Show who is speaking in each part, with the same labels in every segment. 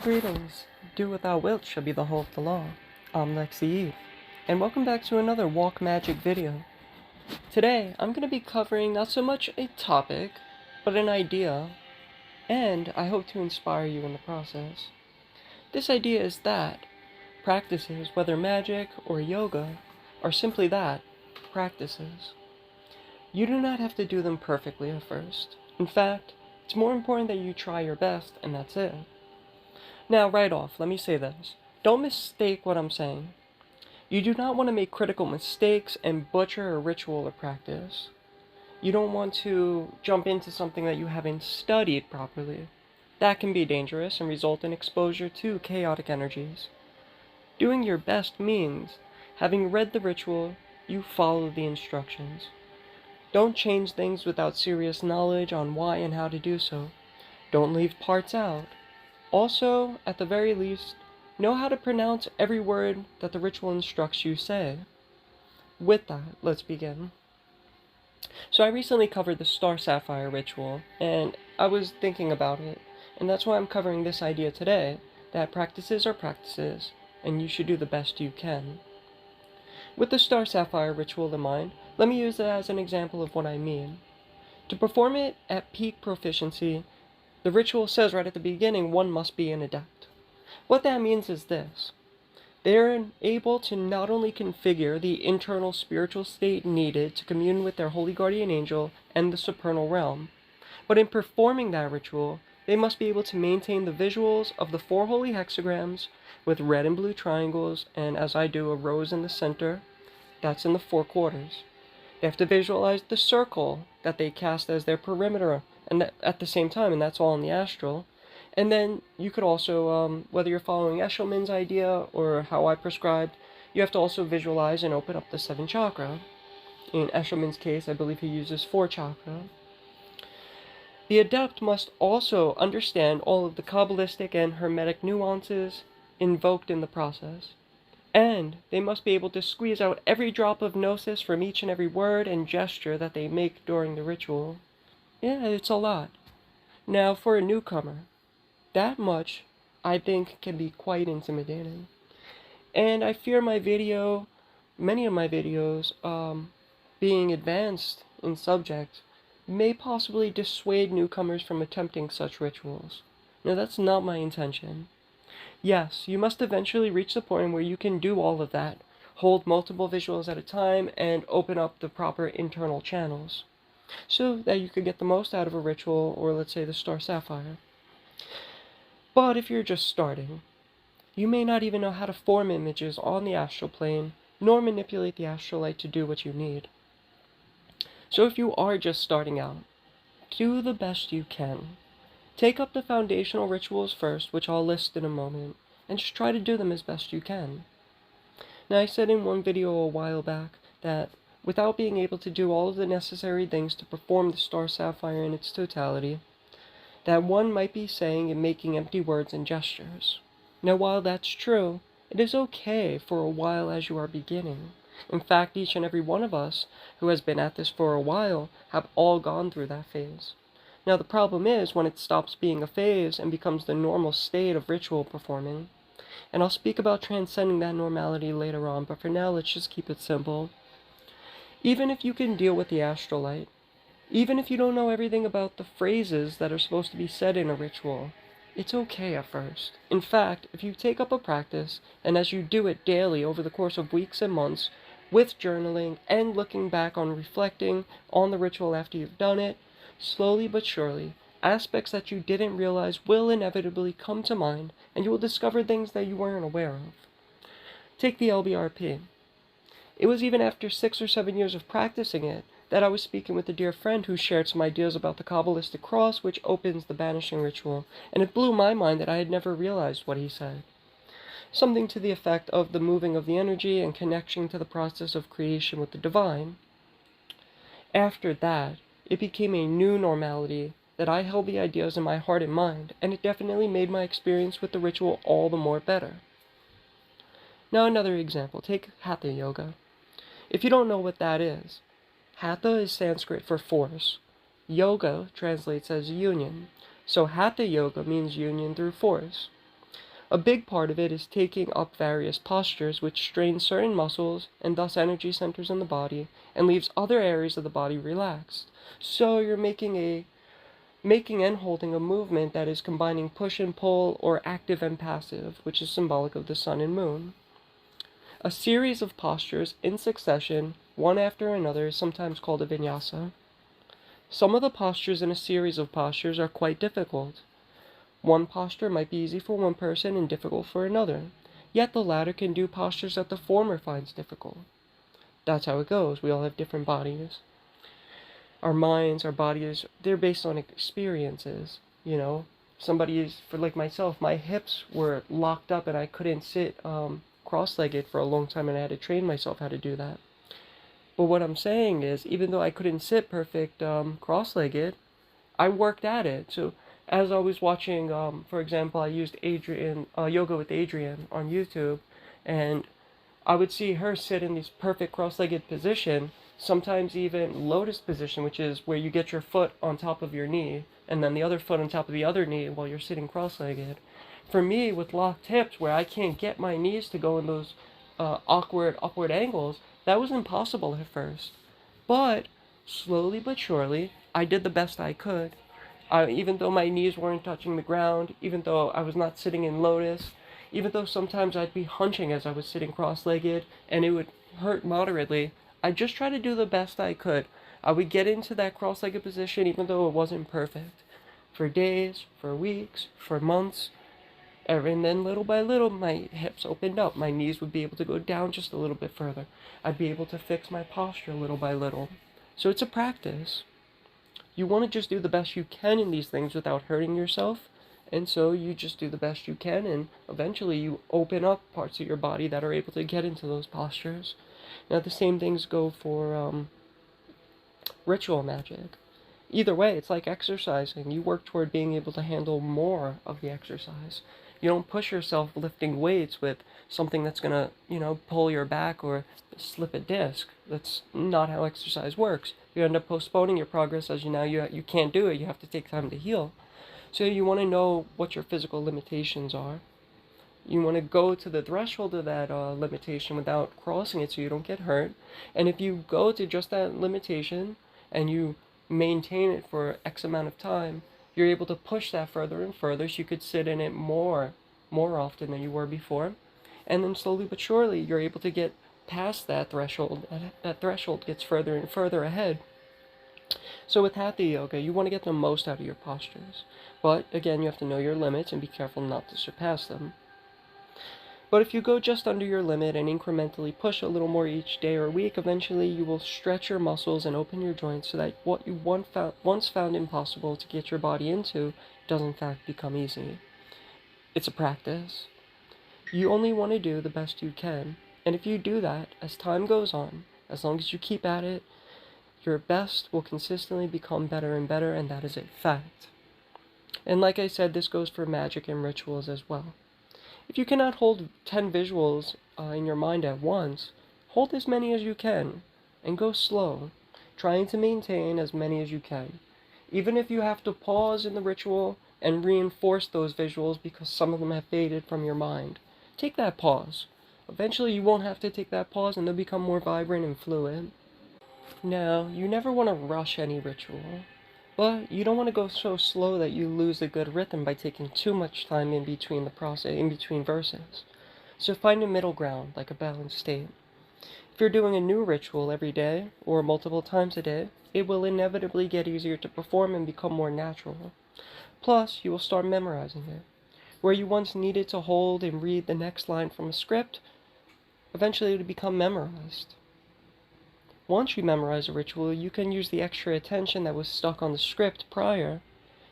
Speaker 1: Greetings. Do without wilt shall be the whole of the law. I'm Lexi Eve, and welcome back to another Walk Magick video. Today, I'm going to be covering not so much a topic, but an idea, and I hope to inspire you in the process. This idea is that practices, whether magic or yoga, are simply that, practices. You do not have to do them perfectly at first. In fact, it's more important that you try your best, and that's it. Now, right off, let me say this. Don't mistake what I'm saying. You do not want to make critical mistakes and butcher a ritual or practice. You don't want to jump into something that you haven't studied properly. That can be dangerous and result in exposure to chaotic energies. Doing your best means, having read the ritual, you follow the instructions. Don't change things without serious knowledge on why and how to do so. Don't leave parts out. Also, at the very least, know how to pronounce every word that the ritual instructs you say. With that, let's begin. So I recently covered the Star Sapphire ritual, and I was thinking about it, and that's why I'm covering this idea today, that practices are practices, and you should do the best you can. With the Star Sapphire ritual in mind, let me use it as an example of what I mean. To perform it at peak proficiency, the ritual says right at the beginning, one must be an adept. What that means is this. They are able to not only configure the internal spiritual state needed to commune with their holy guardian angel and the supernal realm, but in performing that ritual, they must be able to maintain the visuals of the 4 holy hexagrams with red and blue triangles, and as I do, a rose in the center. That's in the 4 quarters. They have to visualize the circle that they cast as their perimeter and at the same time, and that's all in the astral. And then you could also, whether you're following Eshelman's idea or how I prescribed, you have to also visualize and open up the 7th chakra. In Eshelman's case, I believe he uses 4 chakra. The adept must also understand all of the Kabbalistic and Hermetic nuances invoked in the process. And they must be able to squeeze out every drop of gnosis from each and every word and gesture that they make during the ritual. Yeah, it's a lot. Now, for a newcomer, that much, I think, can be quite intimidating. And I fear many of my videos, being advanced in subject, may possibly dissuade newcomers from attempting such rituals. Now, that's not my intention. Yes, you must eventually reach the point where you can do all of that, hold multiple visuals at a time, and open up the proper internal channels, so that you could get the most out of a ritual, or let's say the Star Sapphire. But if you're just starting, you may not even know how to form images on the astral plane, nor manipulate the astral light to do what you need. So if you are just starting out, do the best you can. Take up the foundational rituals first, which I'll list in a moment, and just try to do them as best you can. Now, I said in one video a while back that without being able to do all of the necessary things to perform the Star Sapphire in its totality, that one might be saying and making empty words and gestures. Now, while that's true, it is okay for a while as you are beginning. In fact, each and every one of us who has been at this for a while have all gone through that phase. Now, the problem is when it stops being a phase and becomes the normal state of ritual performing. And I'll speak about transcending that normality later on, but for now, let's just keep it simple. Even if you can deal with the astral light, even if you don't know everything about the phrases that are supposed to be said in a ritual, it's okay at first. In fact, if you take up a practice, and as you do it daily over the course of weeks and months, with journaling and looking back on reflecting on the ritual after you've done it, slowly but surely, aspects that you didn't realize will inevitably come to mind, and you will discover things that you weren't aware of. Take the LBRP. It was even after 6 or 7 years of practicing it that I was speaking with a dear friend who shared some ideas about the Kabbalistic cross, which opens the banishing ritual, and it blew my mind that I had never realized what he said. Something to the effect of the moving of the energy and connection to the process of creation with the divine. After that, it became a new normality that I held the ideas in my heart and mind, and it definitely made my experience with the ritual all the more better. Now another example, take Hatha Yoga. If you don't know what that is, Hatha is Sanskrit for force. Yoga translates as union. So Hatha Yoga means union through force. A big part of it is taking up various postures which strain certain muscles and thus energy centers in the body and leaves other areas of the body relaxed. So you're making and holding a movement that is combining push and pull or active and passive, which is symbolic of the sun and moon. A series of postures in succession, one after another, is sometimes called a vinyasa. Some of the postures in a series of postures are quite difficult. One posture might be easy for one person and difficult for another, yet the latter can do postures that the former finds difficult. That's how it goes. We all have different bodies. Our minds, our bodies, they're based on experiences, you know. For like myself, my hips were locked up and I couldn't sit cross-legged for a long time, and I had to train myself how to do that. But what I'm saying is, even though I couldn't sit perfect cross-legged, I worked at it. So as I was watching, for example, I used Yoga with Adrienne on YouTube, and I would see her sit in this perfect cross-legged position, sometimes even lotus position, which is where you get your foot on top of your knee, and then the other foot on top of the other knee while you're sitting cross-legged. For me, with locked hips, where I can't get my knees to go in those awkward upward angles, that was impossible at first. But slowly but surely, I did the best I could. Even though my knees weren't touching the ground, even though I was not sitting in lotus, even though sometimes I'd be hunching as I was sitting cross-legged and it would hurt moderately, I just tried to do the best I could. I would get into that cross-legged position even though it wasn't perfect. For days, for weeks, for months, and then little by little my hips opened up. My knees would be able to go down just a little bit further. I'd be able to fix my posture little by little. So it's a practice. You want to just do the best you can in these things without hurting yourself, and so you just do the best you can, and eventually you open up parts of your body that are able to get into those postures. Now the same things go for ritual magic. Either way, it's like exercising. You work toward being able to handle more of the exercise. You don't push yourself lifting weights with something that's going to, pull your back or slip a disc. That's not how exercise works. You end up postponing your progress as you can't do it. You have to take time to heal. So you want to know what your physical limitations are. You want to go to the threshold of that limitation without crossing it so you don't get hurt. And if you go to just that limitation and you maintain it for X amount of time, you're able to push that further and further so you could sit in it more often than you were before. And then slowly but surely, you're able to get past that threshold. That threshold gets further and further ahead. So with Hatha Yoga, you want to get the most out of your postures. But again, you have to know your limits and be careful not to surpass them. But if you go just under your limit and incrementally push a little more each day or week, eventually you will stretch your muscles and open your joints so that what you once found impossible to get your body into does in fact become easy. It's a practice. You only want to do the best you can, and if you do that, as time goes on, as long as you keep at it, your best will consistently become better and better, and that is a fact. And like I said, this goes for magic and rituals as well. If you cannot hold 10 visuals in your mind at once, hold as many as you can, and go slow, trying to maintain as many as you can. Even if you have to pause in the ritual and reinforce those visuals because some of them have faded from your mind, take that pause. Eventually you won't have to take that pause and they'll become more vibrant and fluid. Now, you never want to rush any ritual. But you don't want to go so slow that you lose a good rhythm by taking too much time in between verses. So find a middle ground, like a balanced state. If you're doing a new ritual every day, or multiple times a day, it will inevitably get easier to perform and become more natural. Plus, you will start memorizing it. Where you once needed to hold and read the next line from a script, eventually it will become memorized. Once you memorize a ritual, you can use the extra attention that was stuck on the script prior.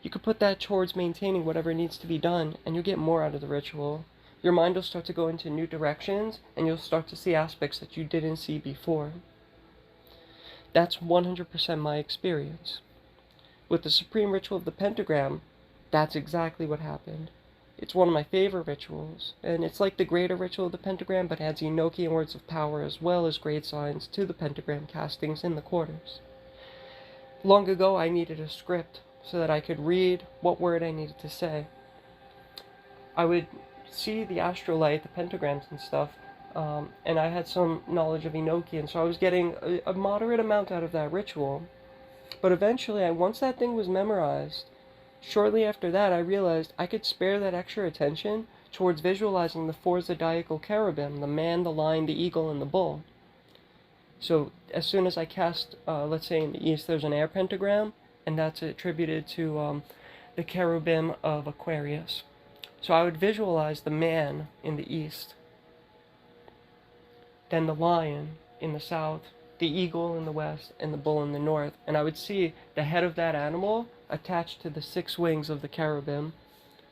Speaker 1: You could put that towards maintaining whatever needs to be done, and you'll get more out of the ritual. Your mind will start to go into new directions, and you'll start to see aspects that you didn't see before. That's 100% my experience. With the Supreme Ritual of the Pentagram, that's exactly what happened. It's one of my favorite rituals, and it's like the greater ritual of the pentagram, but adds Enochian words of power as well as grade signs to the pentagram castings in the quarters. Long ago, I needed a script so that I could read what word I needed to say. I would see the astrolite, the pentagrams and stuff, and I had some knowledge of Enochian, so I was getting a moderate amount out of that ritual. But eventually, once that thing was memorized, shortly after that, I realized I could spare that extra attention towards visualizing the four zodiacal cherubim, the man, the lion, the eagle, and the bull. So as soon as I cast, let's say in the east there's an air pentagram, and that's attributed to the cherubim of Aquarius. So I would visualize the man in the east, then the lion in the south, the eagle in the west, and the bull in the north. And I would see the head of that animal attached to the 6 wings of the cherubim.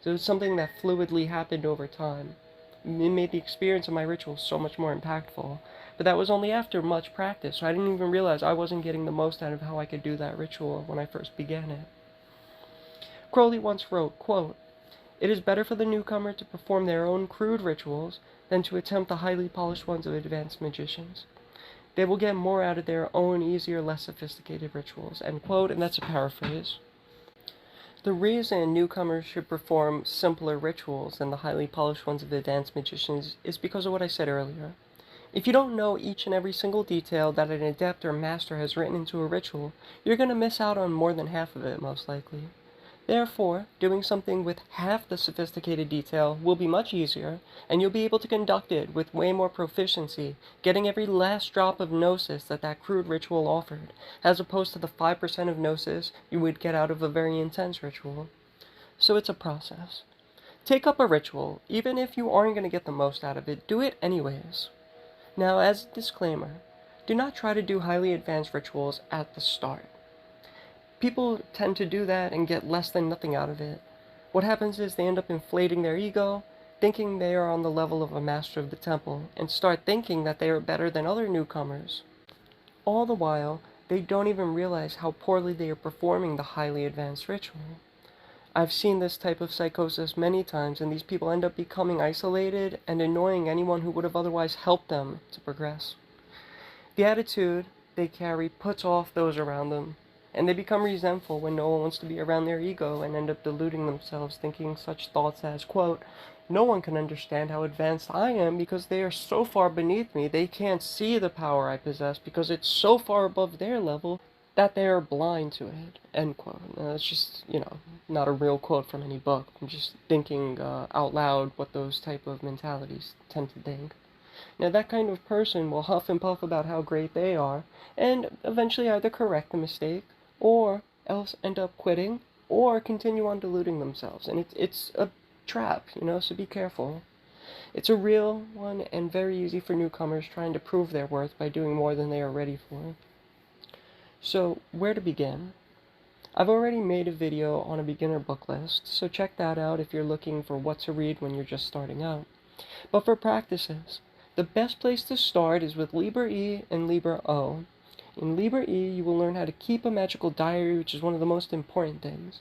Speaker 1: So it was something that fluidly happened over time. It made the experience of my ritual so much more impactful. But that was only after much practice, so I didn't even realize I wasn't getting the most out of how I could do that ritual when I first began it. Crowley once wrote, quote, "It is better for the newcomer to perform their own crude rituals than to attempt the highly polished ones of advanced magicians. They will get more out of their own easier, less sophisticated rituals," end quote, and that's a paraphrase. The reason newcomers should perform simpler rituals than the highly polished ones of advanced magicians is because of what I said earlier. If you don't know each and every single detail that an adept or master has written into a ritual, you're going to miss out on more than half of it, most likely. Therefore, doing something with half the sophisticated detail will be much easier, and you'll be able to conduct it with way more proficiency, getting every last drop of gnosis that crude ritual offered, as opposed to the 5% of gnosis you would get out of a very intense ritual. So it's a process. Take up a ritual, even if you aren't going to get the most out of it, do it anyways. Now, as a disclaimer, do not try to do highly advanced rituals at the start. People tend to do that and get less than nothing out of it. What happens is they end up inflating their ego, thinking they are on the level of a master of the temple, and start thinking that they are better than other newcomers. All the while, they don't even realize how poorly they are performing the highly advanced ritual. I've seen this type of psychosis many times, and these people end up becoming isolated and annoying anyone who would have otherwise helped them to progress. The attitude they carry puts off those around them, and they become resentful when no one wants to be around their ego and end up deluding themselves, thinking such thoughts as, quote, "No one can understand how advanced I am because they are so far beneath me, they can't see the power I possess because it's so far above their level that they are blind to it," end quote. It's just, not a real quote from any book. I'm just thinking out loud what those type of mentalities tend to think. Now, that kind of person will huff and puff about how great they are, and eventually either correct the mistake, or else end up quitting, or continue on deluding themselves. And it's a trap, so be careful. It's a real one, and very easy for newcomers trying to prove their worth by doing more than they are ready for. So, where to begin? I've already made a video on a beginner book list, so check that out if you're looking for what to read when you're just starting out. But for practices, the best place to start is with Liber E and Liber O. In Liber E, you will learn how to keep a magical diary, which is one of the most important things.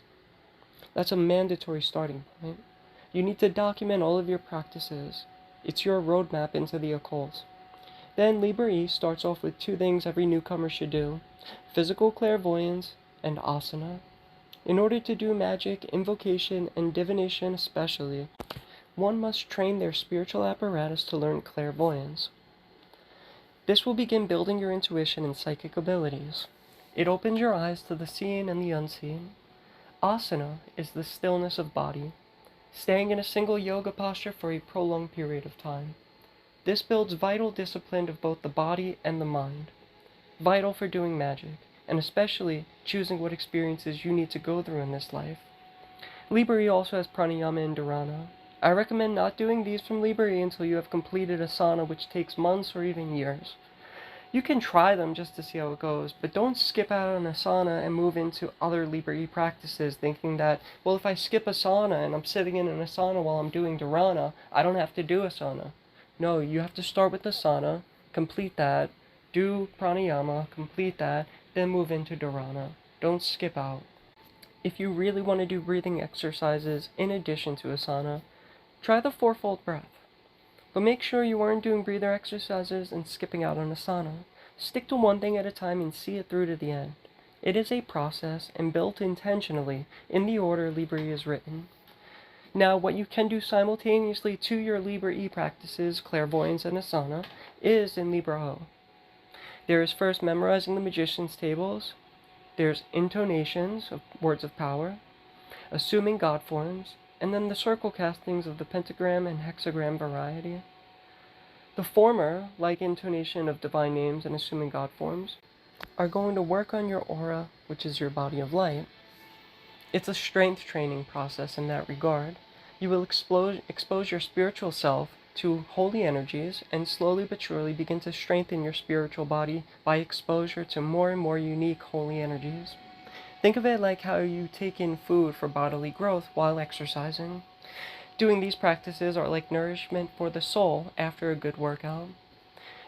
Speaker 1: That's a mandatory starting point. You need to document all of your practices. It's your roadmap into the occult. Then Liber E starts off with 2 things every newcomer should do: physical clairvoyance and asana. In order to do magic, invocation, and divination especially, one must train their spiritual apparatus to learn clairvoyance. This will begin building your intuition and psychic abilities. It opens your eyes to the seen and the unseen. Asana is the stillness of body, staying in a single yoga posture for a prolonged period of time. This builds vital discipline of both the body and the mind, vital for doing magic, and especially choosing what experiences you need to go through in this life. Liber E also has pranayama and dharana. I recommend not doing these from Liber E until you have completed asana, which takes months or even years. You can try them just to see how it goes, but don't skip out on asana and move into other Liber E practices thinking that, well, if I skip asana and I'm sitting in an asana while I'm doing dharana, I don't have to do asana. No, you have to start with asana, complete that, do pranayama, complete that, then move into dharana. Don't skip out. If you really want to do breathing exercises in addition to asana, try the 4-fold breath. But make sure you aren't doing breather exercises and skipping out on asana. Stick to one thing at a time and see it through to the end. It is a process and built intentionally in the order Liber E is written. Now, what you can do simultaneously to your Libra E practices, clairvoyance and asana, is in Libra O. There is first memorizing the magician's tables, there's intonations of words of power, assuming God forms, and then the circle castings of the pentagram and hexagram variety. The former, like intonation of divine names and assuming God forms, are going to work on your aura, which is your body of light. It's a strength training process in that regard. You will expose your spiritual self to holy energies and slowly but surely begin to strengthen your spiritual body by exposure to more and more unique holy energies. Think of it like how you take in food for bodily growth while exercising. Doing these practices are like nourishment for the soul after a good workout.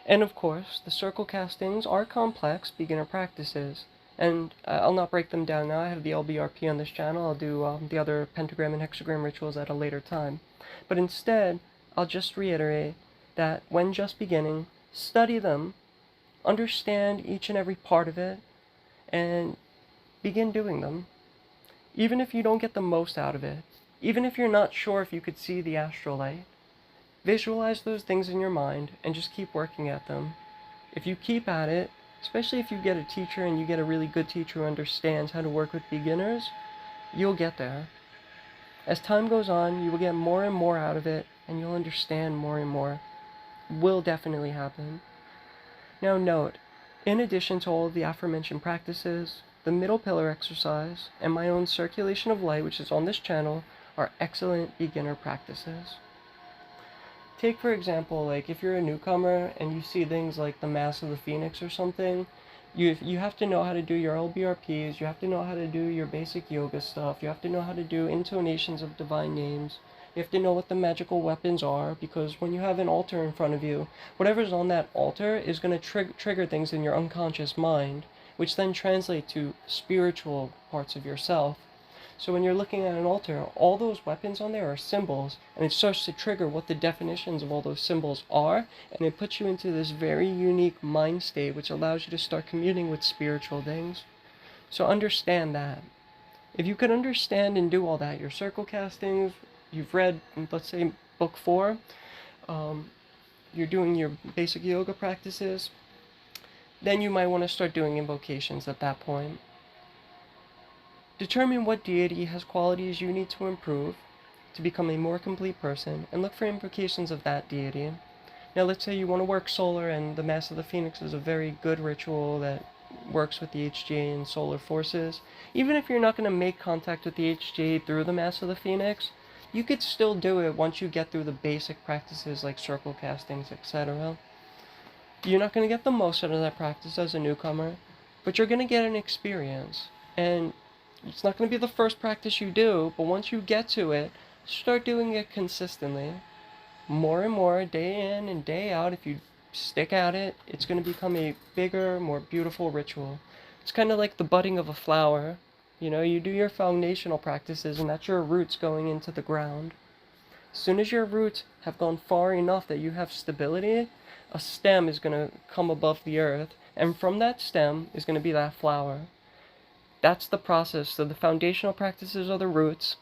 Speaker 1: And of course, the circle castings are complex beginner practices. And I'll not break them down now. I have the LBRP on this channel. I'll do the other pentagram and hexagram rituals at a later time. But instead, I'll just reiterate that when just beginning, study them, understand each and every part of it, and begin doing them. Even if you don't get the most out of it, even if you're not sure if you could see the astral light, visualize those things in your mind and just keep working at them. If you keep at it, especially if you get a teacher and you get a really good teacher who understands how to work with beginners, you'll get there. As time goes on, you will get more and more out of it and you'll understand more and more. Will definitely happen. Now note, in addition to all of the aforementioned practices, the middle pillar exercise and my own circulation of light, which is on this channel, are excellent beginner practices. Take for example, like if you're a newcomer and you see things like the Mass of the Phoenix or something, you have to know how to do your LBRPs, you have to know how to do your basic yoga stuff, you have to know how to do intonations of divine names, you have to know what the magical weapons are, because when you have an altar in front of you, whatever's on that altar is going to trigger things in your unconscious mind, which then translate to spiritual parts of yourself. So when you're looking at an altar, all those weapons on there are symbols, and it starts to trigger what the definitions of all those symbols are, and it puts you into this very unique mind state, which allows you to start communing with spiritual things. So understand that. If you could understand and do all that, your circle castings, you've read, let's say, book 4, you're doing your basic yoga practices, then you might want to start doing invocations at that point. Determine what deity has qualities you need to improve to become a more complete person, and look for invocations of that deity. Now let's say you want to work solar, and the Mass of the Phoenix is a very good ritual that works with the HJ and solar forces. Even if you're not going to make contact with the HJ through the Mass of the Phoenix, you could still do it once you get through the basic practices like circle castings, etc. You're not going to get the most out of that practice as a newcomer, but you're going to get an experience. And it's not going to be the first practice you do, but once you get to it, start doing it consistently. More and more, day in and day out, if you stick at it, it's going to become a bigger, more beautiful ritual. It's kind of like the budding of a flower. You know, you do your foundational practices, and that's your roots going into the ground. As soon as your roots have gone far enough that you have stability, a stem is going to come above the earth, and from that stem is going to be that flower. That's the process. So the foundational practices are the roots.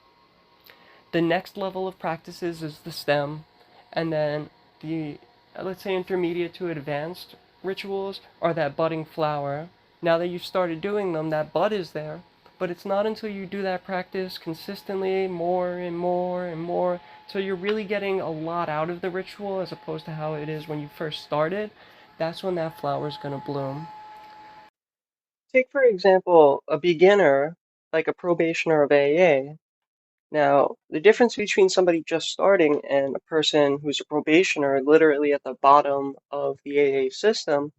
Speaker 1: The next level of practices is the stem. And then the, let's say, intermediate to advanced rituals are that budding flower. Now that you've started doing them, that bud is there. But it's not until you do that practice consistently, more and more and more, till you're really getting a lot out of the ritual as opposed to how it is when you first started, that's when that flower is going to bloom. Take, for example, a beginner, like a probationer of AA. Now, the difference between somebody just starting and a person who's a probationer, literally at the bottom of the AA system,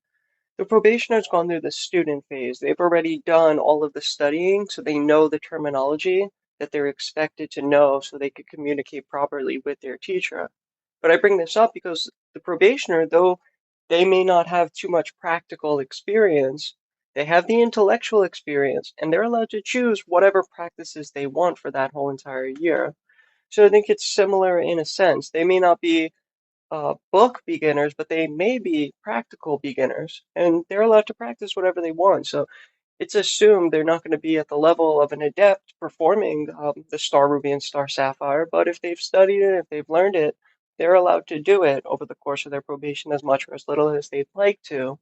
Speaker 1: the probationer's gone through the student phase. They've already done all of the studying, so they know the terminology that they're expected to know so they could communicate properly with their teacher. But I bring this up because the probationer, though they may not have too much practical experience, they have the intellectual experience, and they're allowed to choose whatever practices they want for that whole entire year. So I think it's similar in a sense. They may not be book beginners, but they may be practical beginners, and they're allowed to practice whatever they want. So it's assumed they're not going to be at the level of an adept performing the Star Ruby and Star Sapphire, but if they've studied it, if they've learned it, they're allowed to do it over the course of their probation as much or as little as they'd like to.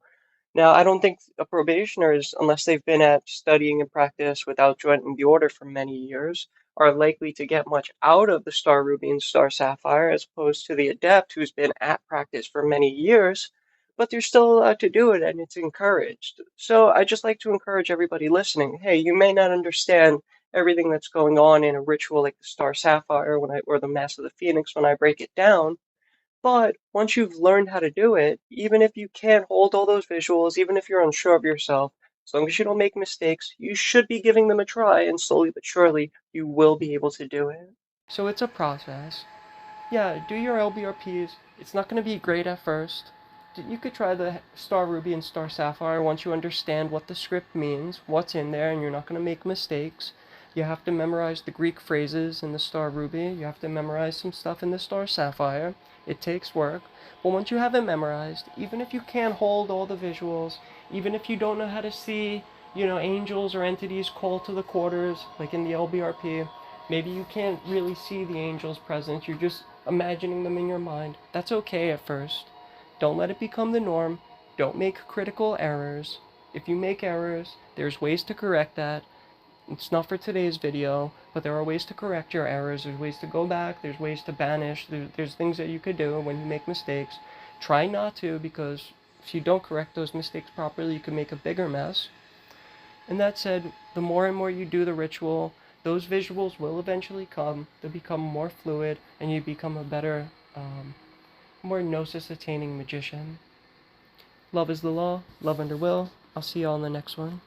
Speaker 1: Now, I don't think a probationer is, unless they've been at studying and practice without joining the order for many years, are likely to get much out of the Star Ruby and Star Sapphire as opposed to the adept who's been at practice for many years, but they're still allowed to do it and it's encouraged. So I just like to encourage everybody listening, hey, you may not understand everything that's going on in a ritual like the Star Sapphire or the Mass of the Phoenix when I break it down, but once you've learned how to do it, even if you can't hold all those visuals, even if you're unsure of yourself, as long as you don't make mistakes, you should be giving them a try, and slowly but surely, you will be able to do it. So it's a process. Yeah, do your LBRPs. It's not going to be great at first. You could try the Star Ruby and Star Sapphire once you understand what the script means, what's in there, and you're not going to make mistakes. You have to memorize the Greek phrases in the Star Ruby. You have to memorize some stuff in the Star Sapphire. It takes work. But once you have it memorized, even if you can't hold all the visuals, even if you don't know how to see, angels or entities call to the quarters, like in the LBRP, maybe you can't really see the angel's presence, you're just imagining them in your mind. That's okay at first. Don't let it become the norm. Don't make critical errors. If you make errors, there's ways to correct that. It's not for today's video, but there are ways to correct your errors. There's ways to go back. There's ways to banish. There's things that you could do when you make mistakes. Try not to, because if you don't correct those mistakes properly, you can make a bigger mess. And that said, the more and more you do the ritual, those visuals will eventually come. They'll become more fluid, and you become a better, more gnosis-attaining magician. Love is the law. Love under will. I'll see you all in the next one.